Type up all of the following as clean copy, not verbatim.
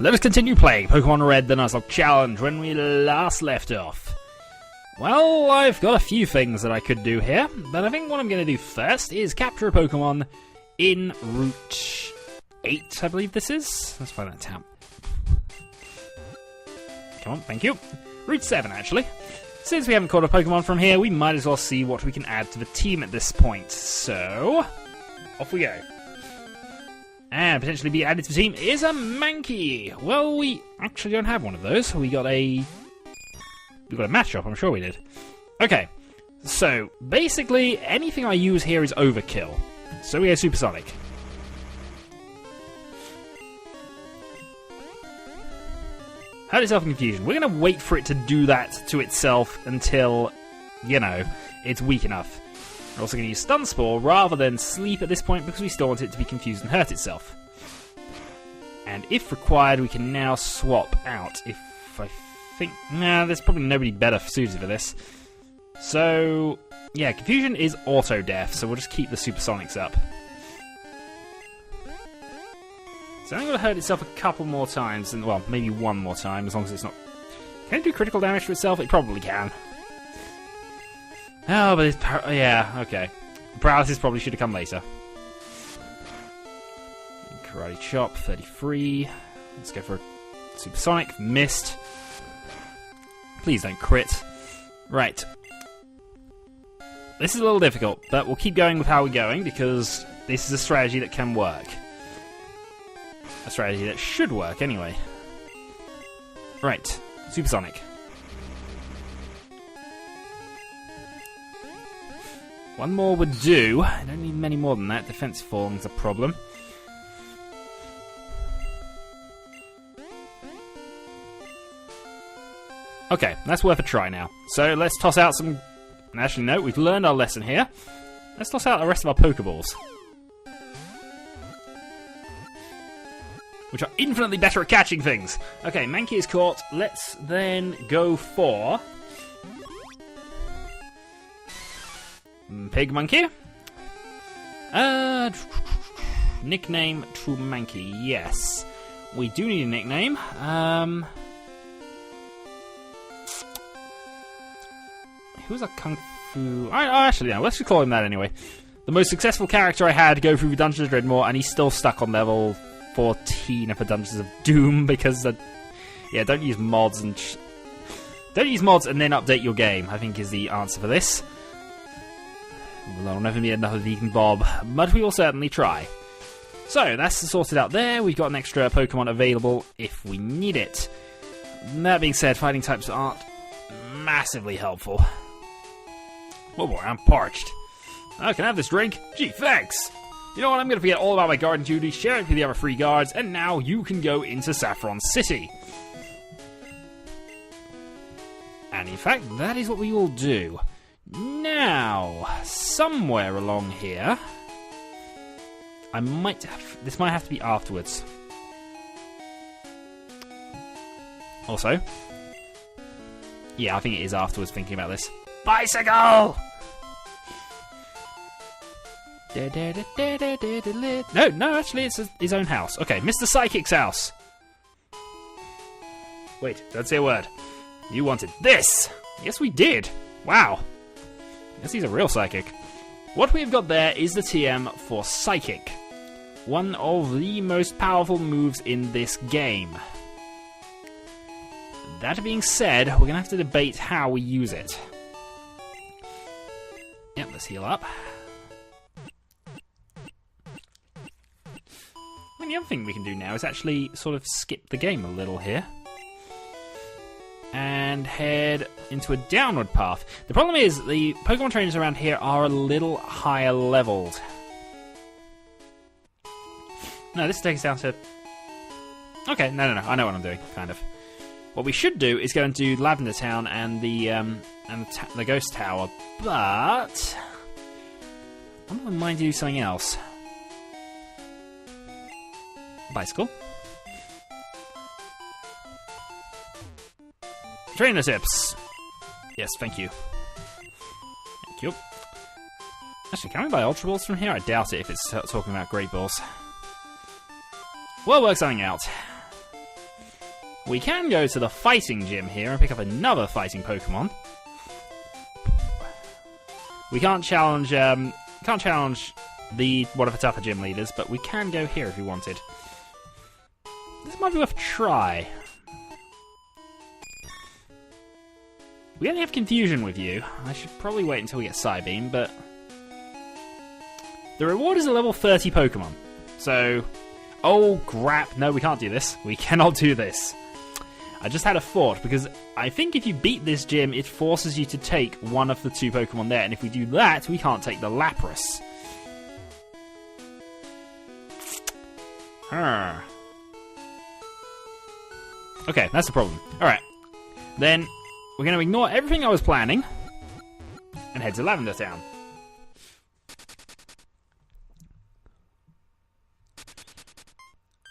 let us continue playing Pokemon Red, the Nuzlocke Challenge, when we last left off. Well, I've got a few things that I could do here, but I think what I'm going to do first is capture a Pokemon in Route 8, I believe this is. Let's find that tab. Come on, thank you. Route 7, actually. Since we haven't caught a Pokemon from here, we might as well see what we can add to the team at this point. So, off we go. And potentially be added to the team is a Mankey. Well, we actually don't have one of those. We got a matchup, I'm sure we did. Okay, so basically anything I use here is overkill. So we go Supersonic. Hurt itself in Confusion. We're going to wait for it to do that to itself until, you know, it's weak enough. We're also going to use Stun Spore rather than Sleep at this point because we still want it to be confused and hurt itself. And if required, we can now swap out. If I think... Nah, there's probably nobody better suited for this. So, yeah, Confusion is auto-death, so we'll just keep the Supersonics up. It's only going to hurt itself a couple more times, and well, maybe one more time, as long as it's not... Can it do critical damage to itself? It probably can. Oh, but it's... yeah, okay. Paralysis probably should have come later. Karate Chop, 33. Let's go for a Supersonic. Missed. Please don't crit. Right. This is a little difficult, but we'll keep going with how we're going, because this is a strategy that can work. A strategy that should work, anyway. Right. Supersonic. One more would do. I don't need many more than that. Defense falling is a problem. Okay, that's worth a try now. So let's toss out some... Actually, no, we've learned our lesson here. Let's toss out the rest of our Pokeballs. Which are infinitely better at catching things. Okay, Mankey is caught. Let's then go for... Pig Monkey. Nickname to Mankey, yes. We do need a nickname. Who's a Kung Fu... actually, no, let's just call him that anyway. The most successful character I had go through the Dungeons of Dreadmore, and he's still stuck on level 14 of the Dungeons of Doom, because... yeah, don't use mods and... don't use mods and then update your game, I think is the answer for this. There'll never be another Vegan Bob, but we will certainly try. So, that's sorted out there. We've got an extra Pokemon available if we need it. That being said, fighting types aren't massively helpful. Oh boy, I'm parched. I can have this drink? Gee, thanks! You know what, I'm going to forget all about my guard duty, share it with the other 3 guards, and now you can go into Saffron City. And in fact, that is what we will do. Now, somewhere along here, I might have... this might have to be afterwards. Also... yeah, I think it is afterwards thinking about this. Bicycle! No, actually it's his own house. Okay, Mr. Psychic's house. Wait, don't say a word. You wanted this! Yes, we did. Wow. Yes, he's a real Psychic. What we've got there is the TM for Psychic. One of the most powerful moves in this game. That being said, we're going to have to debate how we use it. Yep, let's heal up. I mean, the other thing we can do now is actually sort of skip the game a little here. And head into a downward path. The problem is, the Pokemon trainers around here are a little higher leveled. No, this takes us down to... okay, no, I know what I'm doing, kind of. What we should do is go and do Lavender Town and the Ghost Tower, but I wonder if I might do something else. Bicycle. Trainer tips. Yes, thank you. Thank you. Actually, can we buy Ultra Balls from here? I doubt it if it's talking about Great Balls. We'll work something out. we can go to the fighting gym here and pick up another fighting Pokemon. We can't challenge the one of the tougher gym leaders, but we can go here if we wanted. This might be worth a try. We only have Confusion with you. I should probably wait until we get Psybeam, but the reward is a level 30 Pokemon. So, oh crap, no, we can't do this. We cannot do this. I just had a thought, because I think if you beat this gym, it forces you to take one of the 2 Pokemon there, and if we do that, we can't take the Lapras. Okay, that's the problem. Alright. Then, we're going to ignore everything I was planning, and head to Lavender Town.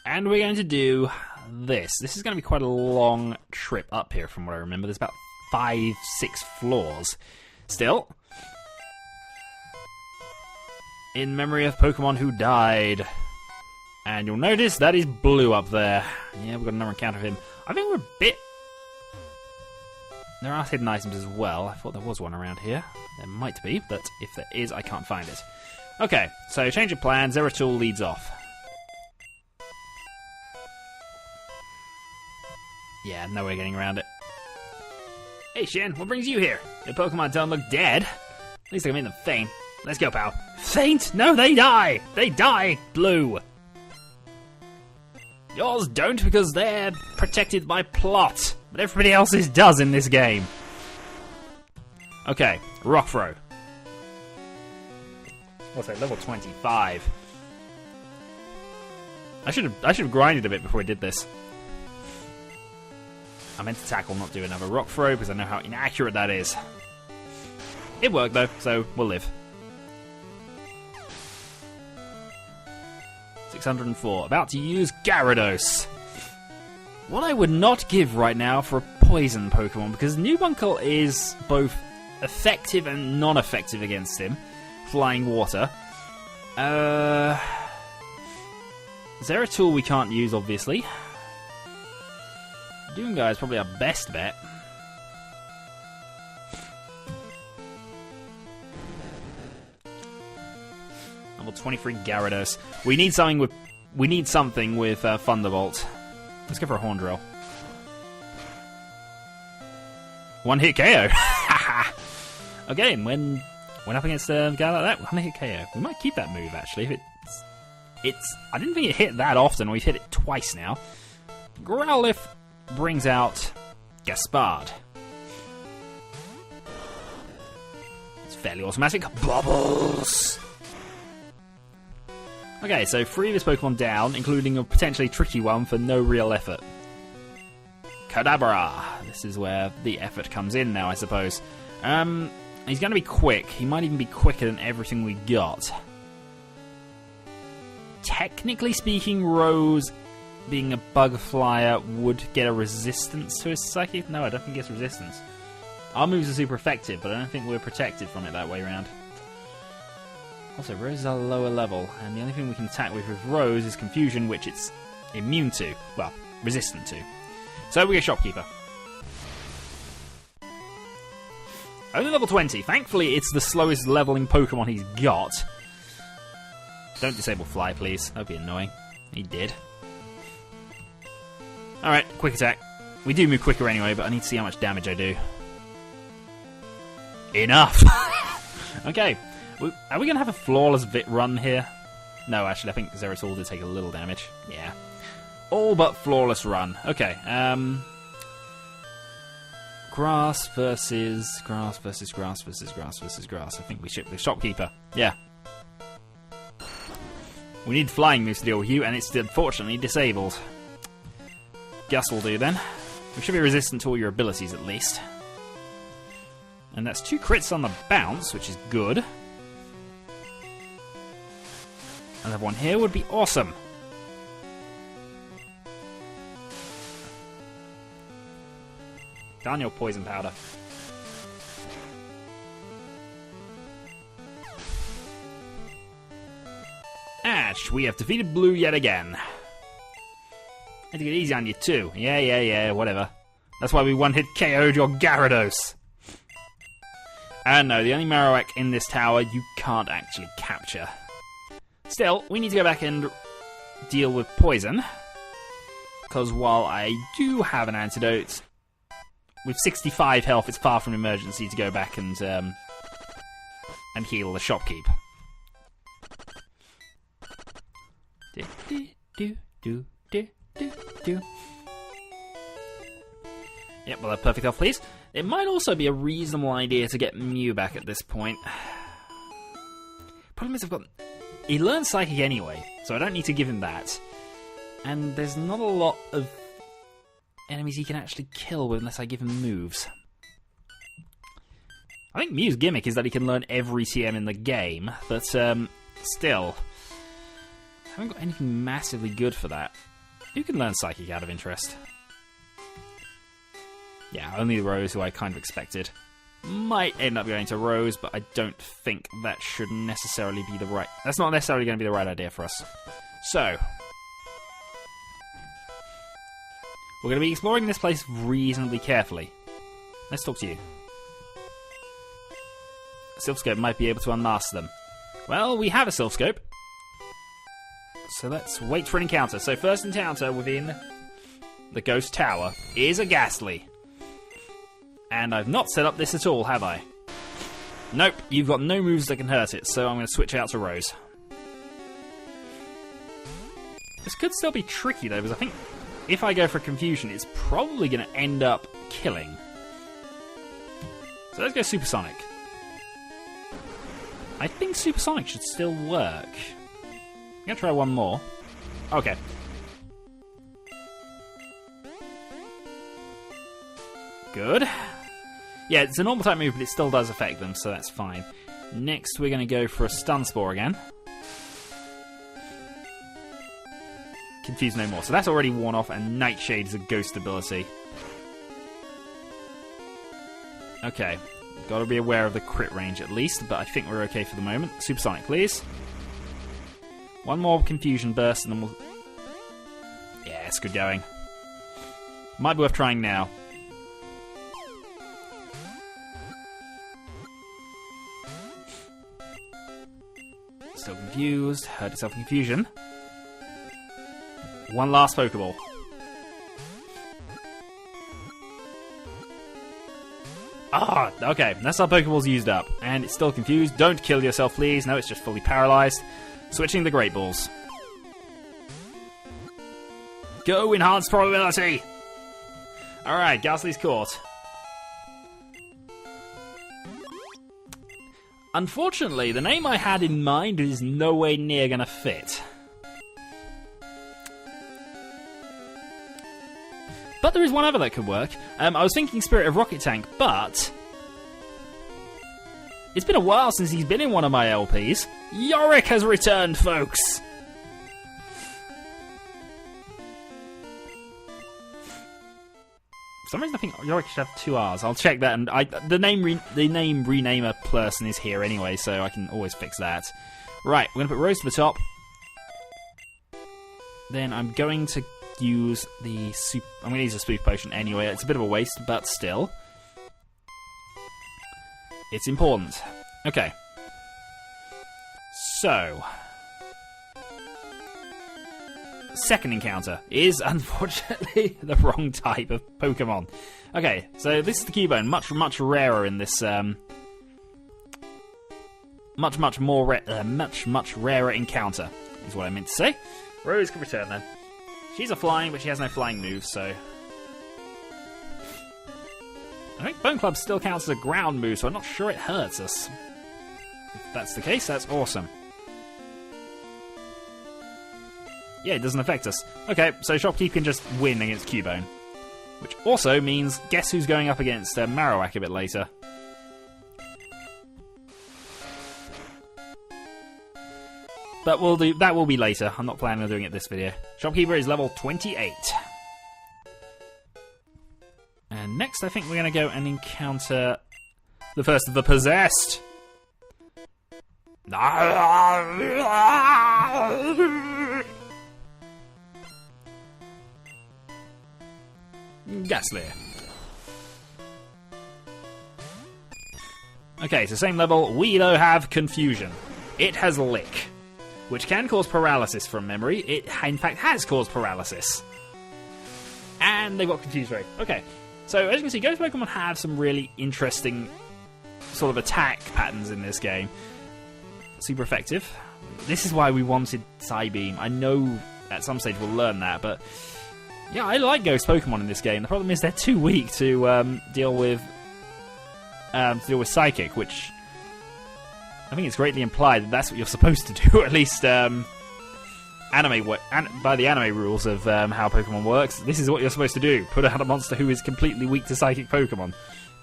And we're going to do this. This is going to be quite a long trip up here from what I remember. There's about 5-6 floors. Still, in memory of Pokemon who died. And you'll notice that is Blue up there. Yeah, we've got another encounter of him. I think we're a bit... There are hidden items as well. I thought there was one around here. There might be, but if there is, I can't find it. Okay, so change of plan. Zeratul leads off. Yeah, no way of getting around it. Hey Shen, what brings you here? Your Pokemon don't look dead. At least I can make them faint. Let's go, pal. Faint? No, they die! They die, Blue! Yours don't because they're protected by plot. But everybody else's does in this game. Okay, Rock Throw. What's that, level 25. I should have grinded a bit before I did this. I meant to tackle, not do another Rock Throw, because I know how inaccurate that is. It worked, though, so we'll live. 604. About to use Gyarados. What I would not give right now for a poison Pokemon, because Nubuncle is both effective and non-effective against him. Flying Water. Zeratul we can't use, obviously. Doomguy is probably our best bet. Level 23 Gyarados. We need something with Thunderbolt. Let's go for a Horn Drill. One hit KO. Okay, when up against a guy like that, one hit KO. We might keep that move actually. If it's I didn't think it hit that often. We've hit it twice now. Growlithe brings out Gaspard. It's fairly automatic. Bubbles! Okay, so 3 of his Pokemon down, including a potentially tricky one for no real effort. Kadabra! This is where the effort comes in now, I suppose. He's going to be quick. He might even be quicker than everything we got. Technically speaking, Rose, being a bug flyer, would get a resistance to his Psychic. No, I don't think he gets resistance. Our moves are super effective, but I don't think we're protected from it that way around. Also, Rose is a lower level, and the only thing we can attack with Rose is Confusion, which it's immune to. Well, resistant to. So we get Shopkeeper. Only level 20. Thankfully, it's the slowest leveling Pokemon he's got. Don't disable Fly, please. That would be annoying. He did. Alright, quick attack. We do move quicker anyway, but I need to see how much damage I do. Enough! Okay. Are we going to have a flawless run here? No, actually, I think Zeratul did take a little damage. Yeah. All but flawless run. Okay, Grass versus grass versus grass versus grass versus grass. I think we ship the Shopkeeper. Yeah. We need flying moves to deal with you, and it's unfortunately disabled. Gus will do then. We should be resistant to all your abilities at least. And that's 2 crits on the bounce, which is good. Another one here would be awesome. Darn your poison powder. Ash, we have defeated Blue yet again. Had to get easy on you too. Yeah, whatever. That's why we one-hit KO'd your Gyarados. And no, the only Marowak in this tower you can't actually capture. Still, we need to go back and deal with poison. Because while I do have an antidote, with 65 health, it's far from emergency to go back and heal the shopkeep. Yep, we'll have perfect health, please. It might also be a reasonable idea to get Mew back at this point. Problem is, he learns Psychic anyway, so I don't need to give him that. And there's not a lot of enemies he can actually kill with unless I give him moves. I think Mew's gimmick is that he can learn every TM in the game, but still, I haven't got anything massively good for that. Who can learn Psychic out of interest? Yeah, only Rose, who I kind of expected. Might end up going to Rose, but I don't think that should necessarily be the right... That's not necessarily going to be the right idea for us. So, we're going to be exploring this place reasonably carefully. Let's talk to you. Silphscope might be able to unmask them. Well, we have a Silphscope. So let's wait for an encounter. So first encounter within the Ghost Tower is a Ghastly. And I've not set up this at all, have I? Nope, you've got no moves that can hurt it, so I'm going to switch out to Rose. This could still be tricky though, because I think if I go for Confusion, it's probably going to end up killing. So let's go Supersonic. I think Supersonic should still work. I'm going to try one more. Okay. Good. Yeah, it's a normal type move, but it still does affect them, so that's fine. Next, we're going to go for a Stun Spore again. Confuse no more. So that's already worn off, and Nightshade is a ghost ability. Okay. Got to be aware of the crit range at least, but I think we're okay for the moment. Supersonic, please. One more Confusion Burst, and then we'll... Yeah, it's good going. Might be worth trying now. Still confused. Hurt itself in Confusion. One last Pokeball. Ah, okay. That's our Pokeballs used up. And it's still confused. Don't kill yourself, please. No, it's just fully paralyzed. Switching the Great Balls. Go, enhanced probability! Alright, Ghastly's caught. Unfortunately, the name I had in mind is nowhere near gonna fit. But there is one other that could work. I was thinking Spirit of Rocket Tank, but it's been a while since he's been in one of my LPs. Yorick has returned, folks! For some reason I think Yorick should have 2 R's. I'll check that, and the name renamer person is here anyway, so I can always fix that. Right, we're going to put Rose to the top. Then I'm going to use the I'm going to use a Spoof Potion anyway. It's a bit of a waste, but still. It's important. Okay. So, second encounter is unfortunately the wrong type of Pokemon. Okay, so this is the Cubone, much rarer in this much rarer encounter is what I meant to say. Rose can return then. She's a flying, but she has no flying moves, so I think Bone Club still counts as a ground move, so I'm not sure it hurts us. If that's the case, that's awesome. Yeah, it doesn't affect us. Okay, so Shopkeep can just win against Cubone. Which also means, guess who's going up against Marowak a bit later? But that will be later. I'm not planning on doing it this video. Shopkeeper is level 28. And next I think we're going to go and encounter the first of the Possessed. Ghastly. Okay, so same level. We, though, have Confusion. It has Lick, which can cause paralysis from memory. It, in fact, has caused paralysis. And they've got Confused Ray. Okay, so as you can see, Ghost Pokemon have some really interesting sort of attack patterns in this game. Super effective. This is why we wanted Psybeam. I know at some stage we'll learn that, but yeah, I like Ghost Pokemon in this game. The problem is they're too weak to deal with Psychic, which I think it's greatly implied that that's what you're supposed to do. At least by the anime rules of how Pokemon works, this is what you're supposed to do: put out a monster who is completely weak to Psychic Pokemon,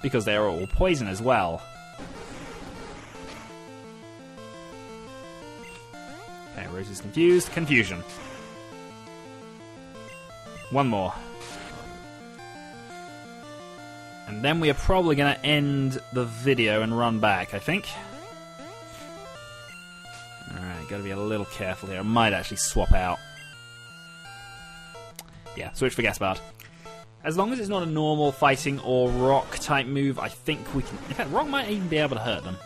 because they are all poison as well. Okay, Rose is confused. Confusion. One more. And then we are probably going to end the video and run back, I think. Alright, got to be a little careful here. I might actually swap out. Yeah, switch for Gaspard. As long as it's not a normal fighting or rock type move, I think we can... In fact, rock might even be able to hurt them.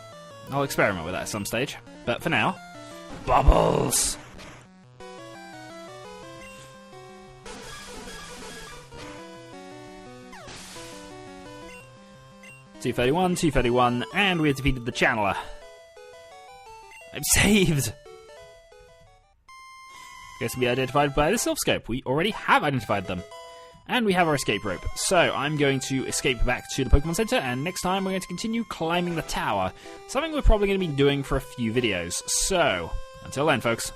I'll experiment with that at some stage. But for now... Bubbles! $231, $231, and we have defeated the Channeler. I'm saved! Guess to be identified by the Silph Scope. We already have identified them. And we have our escape rope. So I'm going to escape back to the Pokemon Center, and next time we're going to continue climbing the tower. Something we're probably going to be doing for a few videos. So, until then, folks.